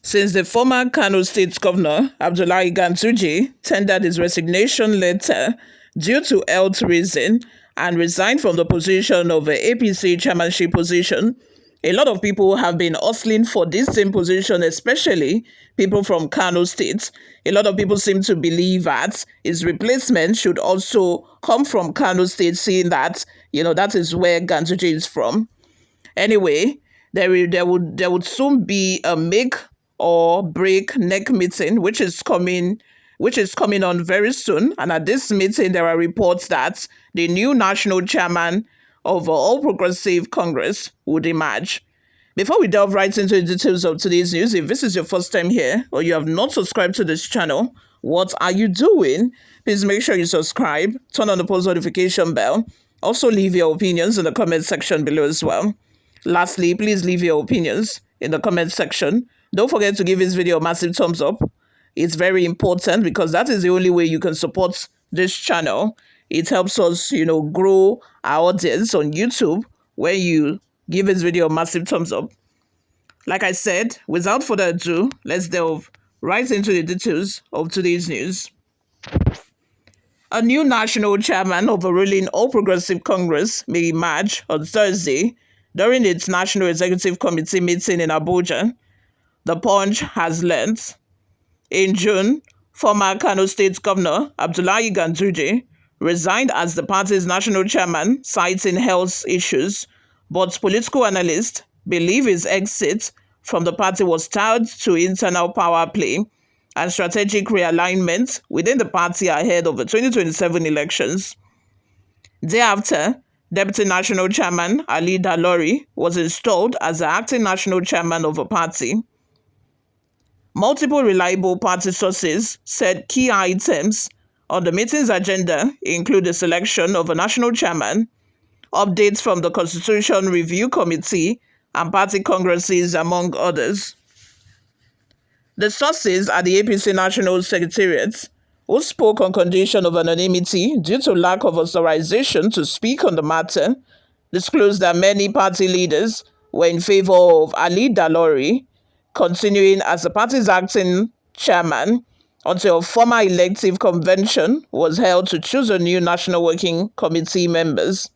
Since the former Kano State Governor, Abdullahi Ganduje, tendered his resignation letter due to health reason and resigned from the position of the APC chairmanship position, a lot of people have been hustling for this same position, especially people from Kano State. A lot of people seem to believe that his replacement should also come from Kano State, seeing that, that is where Ganduje is from. Anyway, there would soon be a make or break neck meeting, which is coming on very soon. And at this meeting, there are reports that the new national chairman of All Progressive Congress would emerge. Before we delve right into the details of today's news, if this is your first time here or you have not subscribed to this channel, what are you doing? Please make sure you subscribe, turn on the post notification bell. Also, leave your opinions in the comment section below as well. Lastly, please leave your opinions in the comment section. Don't forget to give this video a massive thumbs up. It's very important because that is the only way you can support this channel. It helps us, grow our audience on YouTube when you give this video a massive thumbs up. Like I said, without further ado, let's delve right into the details of today's news. A new national chairman of a ruling All Progressive Congress may emerge on Thursday during its National Executive Committee meeting in Abuja. The Punch has learnt. In June, former Kano State Governor Abdullahi Ganduje resigned as the party's national chairman, citing health issues, but political analysts believe his exit from the party was tied to internal power play and strategic realignment within the party ahead of the 2027 elections. Thereafter, Deputy National Chairman Ali Dalori was installed as the acting national chairman of the party. Multiple reliable party sources said key items on the meeting's agenda include the selection of a national chairman, updates from the Constitution Review Committee, and party congresses, among others. The sources at the APC National Secretariat, who spoke on condition of anonymity due to lack of authorization to speak on the matter, disclosed that many party leaders were in favor of Ali Dalori continuing as the party's acting chairman until a former elective convention was held to choose a new National Working Committee members.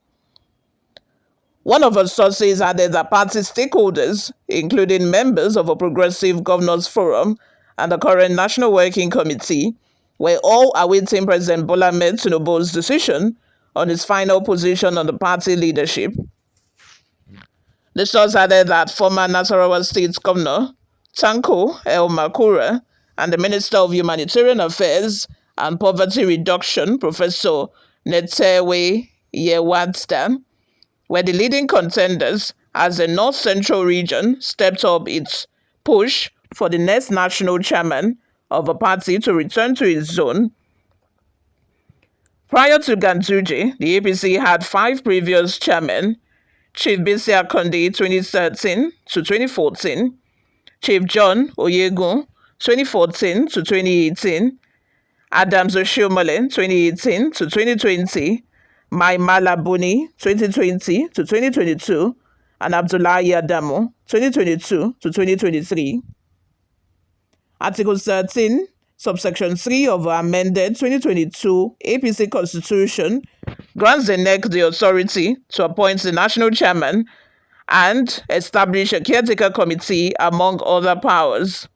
One of the sources added that party stakeholders, including members of a Progressive Governors Forum and the current National Working Committee, were all awaiting President Bola Ahmed Tinubu's decision on his final position on the party leadership. The source added that former Nasarawa State Governor Tanko El Makura and the Minister of Humanitarian Affairs and Poverty Reduction, Professor Netewe Yewatda, were the leading contenders as the North Central region stepped up its push for the next national chairman of a party to return to its zone. Prior to Ganduje, the APC had 5 previous chairmen: Chief Bisi Akande 2013 to 2014, Chief John Oyegun 2014 to 2018, Adams Oshiomhole 2018 to 2020, Mai Mala Buni 2020 to 2022, and Abdullahi Adamu 2022 to 2023. Article 13, subsection 3 of the amended 2022 APC Constitution grants the NEC the authority to appoint the national chairman and establish a caretaker committee, among other powers.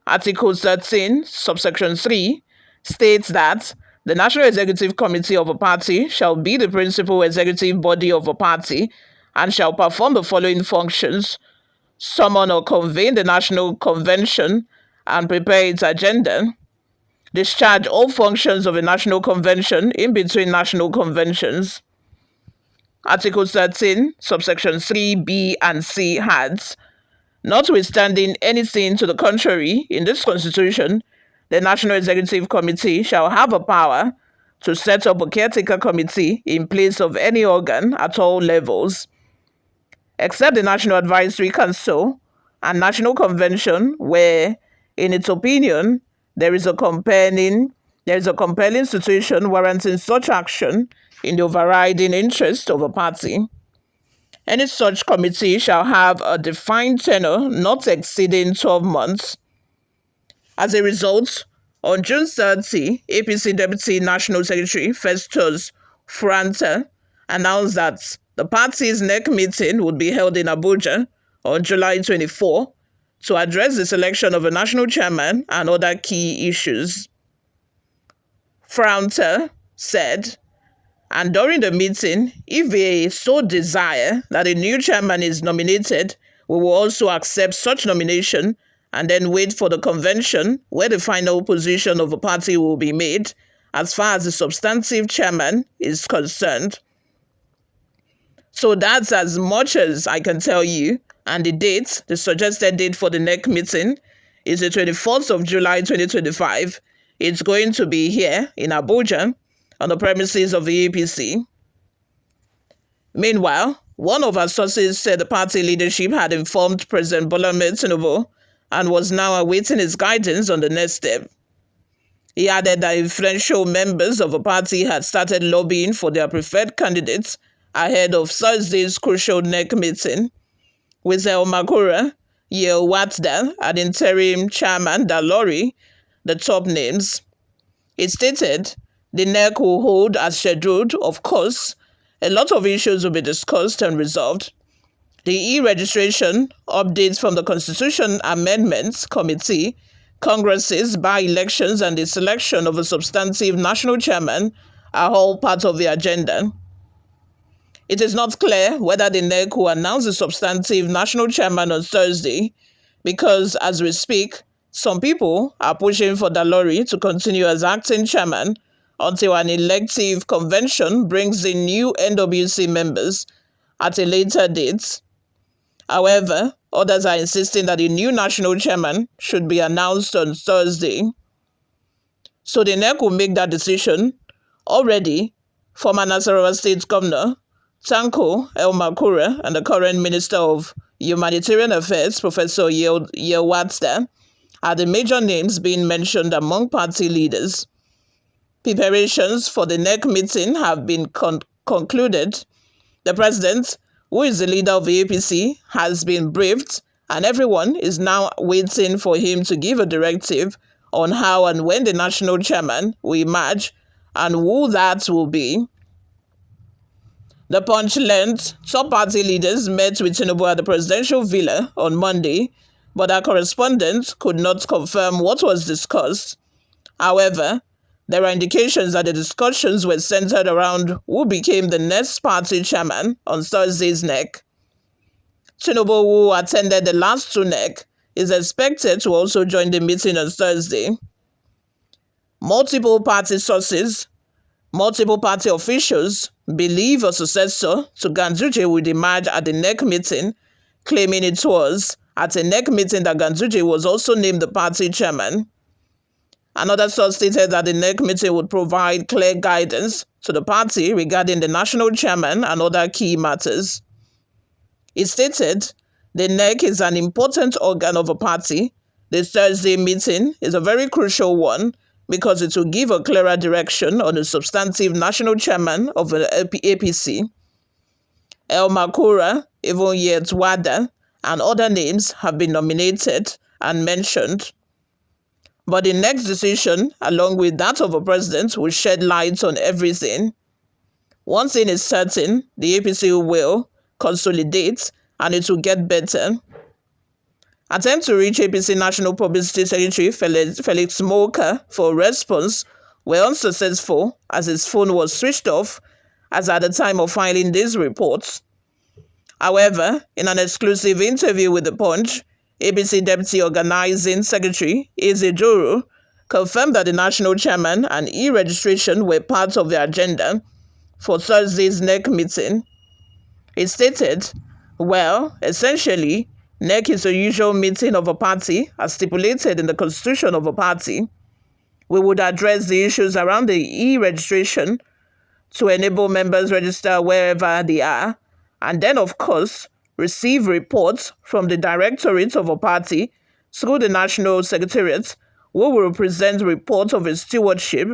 Article 13, subsection 3 states that the National Executive Committee of a party shall be the principal executive body of a party and shall perform the following functions: summon or convene the National Convention and prepare its agenda, discharge all functions of a National Convention in between National Conventions. Article 13, subsection 3b and c adds, notwithstanding anything to the contrary in this Constitution, the National Executive Committee shall have a power to set up a caretaker committee in place of any organ at all levels, except the National Advisory Council and National Convention, where, in its opinion, there is a compelling situation warranting such action in the overriding interest of a party. Any such committee shall have a defined tenure not exceeding 12 months. As a result, on June 30, APC Deputy National Secretary Festus Franta announced that the party's next meeting would be held in Abuja on July 24 to address the selection of a national chairman and other key issues. Franta said, and during the meeting, if they so desire that a new chairman is nominated, we will also accept such nomination and then wait for the convention where the final position of a party will be made as far as the substantive chairman is concerned. So that's as much as I can tell you. And the suggested date for the next meeting is the 24th of July 2025. It's going to be here in Abuja on the premises of the APC. Meanwhile, one of our sources said the party leadership had informed President Bola Ahmed Tinubu and was now awaiting his guidance on the next step. He added that influential members of the party had started lobbying for their preferred candidates ahead of Thursday's crucial NEC meeting, with Elmakura, Yewatda, and interim chairman Dalori the top names. It stated the NEC will hold as scheduled. Of course, a lot of issues will be discussed and resolved. The e-registration, updates from the Constitution Amendments Committee, Congress's by-elections, and the selection of a substantive national chairman are all part of the agenda. It is not clear whether the NEC will announce the substantive national chairman on Thursday, because as we speak, some people are pushing for Dalori to continue as acting chairman until an elective convention brings in new NWC members at a later date. However, others are insisting that the new national chairman should be announced on Thursday. So the NEC will make that decision. Already, former Nasarawa State Governor Tanko Elmakura and the current Minister of Humanitarian Affairs, Professor Yewatda, are the major names being mentioned among party leaders. Preparations for the NEC meeting have been concluded. The president, who is the leader of the APC, has been briefed, and everyone is now waiting for him to give a directive on how and when the national chairman will emerge and who that will be. The Punch learned top party leaders met with Tinubu at the presidential villa on Monday, but our correspondent could not confirm what was discussed. However, there are indications that the discussions were centered around who became the next party chairman on Thursday's NEC. Tinubu, who attended the last two NEC, is expected to also join the meeting on Thursday. Multiple party officials believe a successor to Ganduje would emerge at the NEC meeting, claiming it was at a NEC meeting that Ganduje was also named the party chairman. Another source stated that the NEC meeting would provide clear guidance to the party regarding the national chairman and other key matters. It stated, the NEC is an important organ of a party. The Thursday meeting is a very crucial one because it will give a clearer direction on the substantive national chairman of the APC. Elmakura, even Yewatda, and other names have been nominated and mentioned. But the next decision, along with that of a president, will shed light on everything. One thing is certain, the APC will consolidate and it will get better. Attempts to reach APC National Publicity Secretary Felix Moka for a response were unsuccessful as his phone was switched off as at the time of filing these reports. However, in an exclusive interview with The Punch, APC Deputy Organizing Secretary Eze Joro confirmed that the national chairman and e-registration were part of the agenda for Thursday's NEC meeting. It stated, well, essentially, NEC is a usual meeting of a party as stipulated in the constitution of a party. We would address the issues around the e-registration to enable members register wherever they are, and then, of course, receive reports from the directorate of a party through the National Secretariat, who will present reports of its stewardship.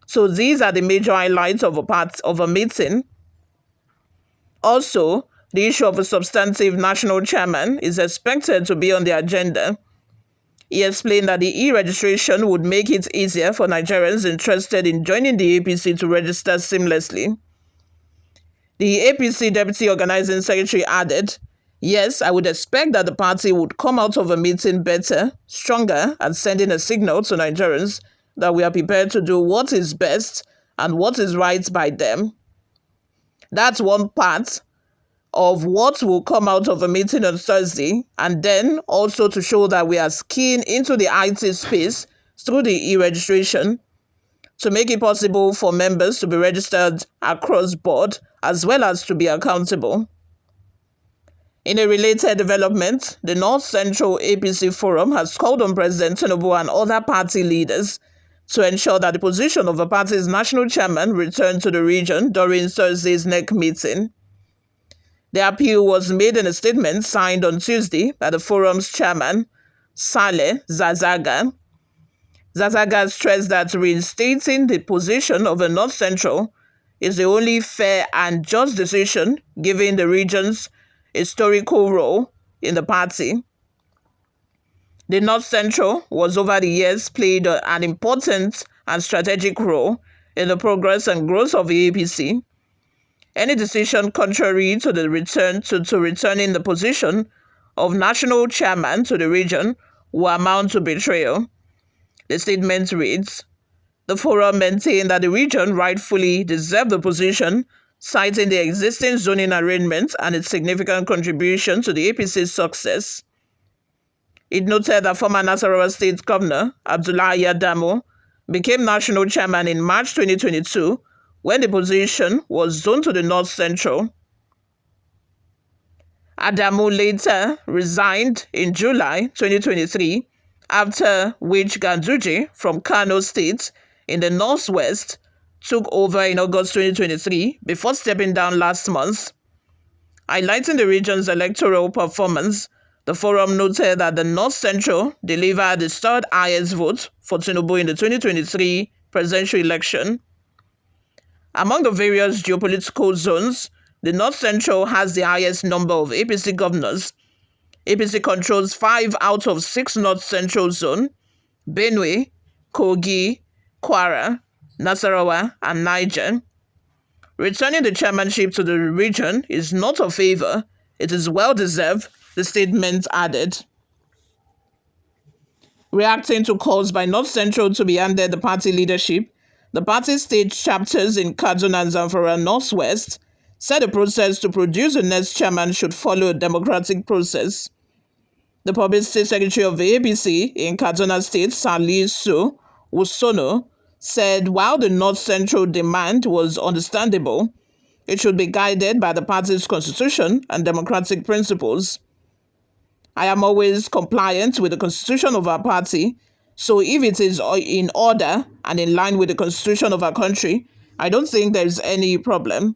So these are the major highlights of a meeting. Also, The issue of a substantive national chairman is expected to be on the agenda. He explained that the e-registration would make it easier for Nigerians interested in joining the APC to register seamlessly. The APC Deputy Organizing Secretary added, "Yes, I would expect that the party would come out of a meeting better, stronger, and sending a signal to Nigerians that we are prepared to do what is best and what is right by them." That's one part of what will come out of a meeting on Thursday, and then also to show that we are keen into the IT space through the e-registration to make it possible for members to be registered across board as well as to be accountable. In a related development, the North Central APC Forum has called on President Tinubu and other party leaders to ensure that the position of the party's national chairman returned to the region during Thursday's NEC meeting. The appeal was made in a statement signed on Tuesday by the forum's chairman, Saleh Zazaga. Zazaga stressed that reinstating the position of the North Central is the only fair and just decision given the region's historical role in the party. The North Central was over the years played an important and strategic role in the progress and growth of the APC. Any decision contrary to the returning the position of national chairman to the region will amount to betrayal. The statement reads, "The forum maintained that the region rightfully deserved the position, citing the existing zoning arrangement and its significant contribution to the APC's success." It noted that former Nasarawa State Governor Abdullahi Adamu became national chairman in March 2022 when the position was zoned to the North Central. Adamu later resigned in July 2023, after which Ganduje from Kano State in the Northwest took over in August 2023 before stepping down last month. Highlighting the region's electoral performance, the forum noted that the North Central delivered the third highest vote for Tinubu in the 2023 presidential election. Among the various geopolitical zones, the North Central has the highest number of APC governors. APC controls 5 out of 6 North Central zone: Benue, Kogi, Kwara, Nasarawa, and Niger. Returning the chairmanship to the region is not a favor, it is well-deserved, the statement added. Reacting to calls by North Central to be handed the party leadership, the party's state chapters in Kaduna and Zamfara Northwest said the process to produce the next chairman should follow a democratic process. The publicity secretary of the APC in Kaduna State, Salisu Usono, said while the North Central demand was understandable, it should be guided by the party's constitution and democratic principles. "I am always compliant with the constitution of our party, so if it is in order and in line with the constitution of our country, I don't think there is any problem,"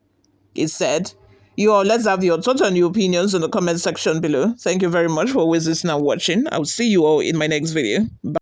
he said. You all, let's have your thoughts and your opinions in the comment section below. Thank you very much for always listening and watching. I'll see you all in my next video. Bye.